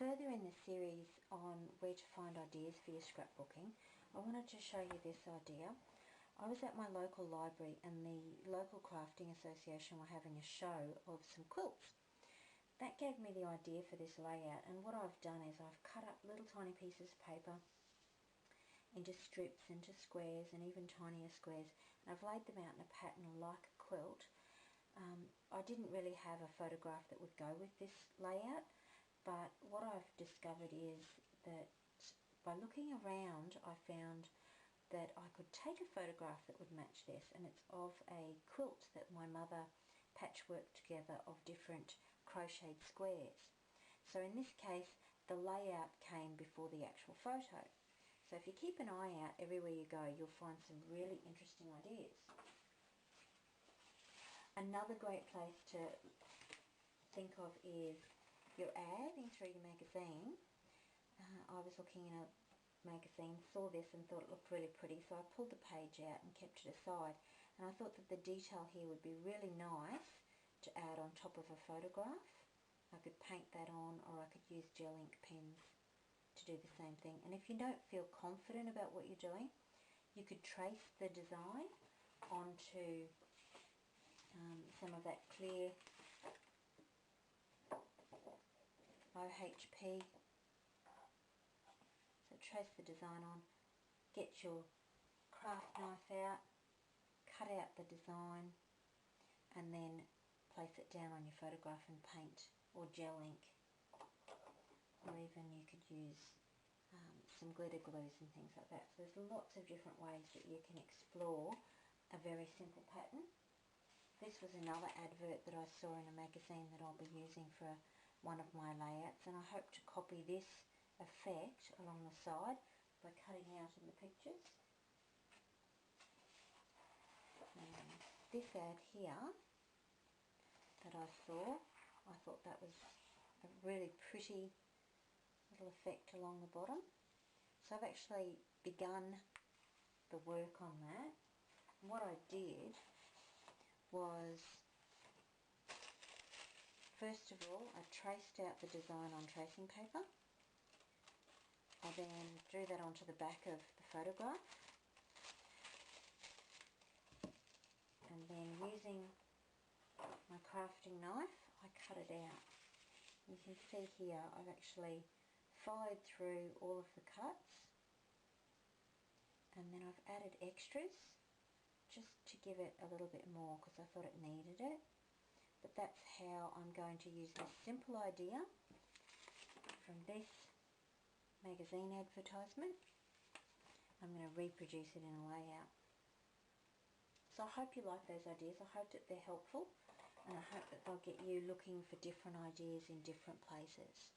Further in the series on where to find ideas for your scrapbooking, I wanted to show you this idea. I was at my local library and the local crafting association were having a show of some quilts. That gave me the idea for this layout, and what I've done is I've cut up little tiny pieces of paper into strips, into squares, and even tinier squares, and I've laid them out in a pattern like a quilt. I didn't really have a photograph that would go with this layout, but what I've discovered is that by looking around I found that I could take a photograph that would match this, and it's of a quilt that my mother patchworked together of different crocheted squares. So in this case the layout came before the actual photo. So if you keep an eye out everywhere you go, you'll find some really interesting ideas. Another great place to think of is your ad in 3D magazine. I was looking in a magazine, saw this and thought it looked really pretty, so I pulled the page out and kept it aside, and I thought that the detail here would be really nice to add on top of a photograph. I could paint that on, or I could use gel ink pens to do the same thing. And if you don't feel confident about what you're doing, you could trace the design onto some of that clear OHP. So trace the design on, get your craft knife out, cut out the design, and then place it down on your photograph and paint, or gel ink, or even you could use some glitter glues and things like that. So there's lots of different ways that you can explore a very simple pattern. This was another advert that I saw in a magazine that I'll be using for one of my layouts, and I hope to copy this effect along the side by cutting out in the pictures. And this ad here that I saw, I thought that was a really pretty little effect along the bottom. So I've actually begun the work on that. And what I did was, first of all, I traced out the design on tracing paper. I then drew that onto the back of the photograph, and then using my crafting knife I cut it out. You can see here I've actually followed through all of the cuts, and then I've added extras just to give it a little bit more because I thought it needed it. But that's how I'm going to use this simple idea from this magazine advertisement. I'm going to reproduce it in a layout. So I hope you like those ideas. I hope that they're helpful, and I hope that they'll get you looking for different ideas in different places.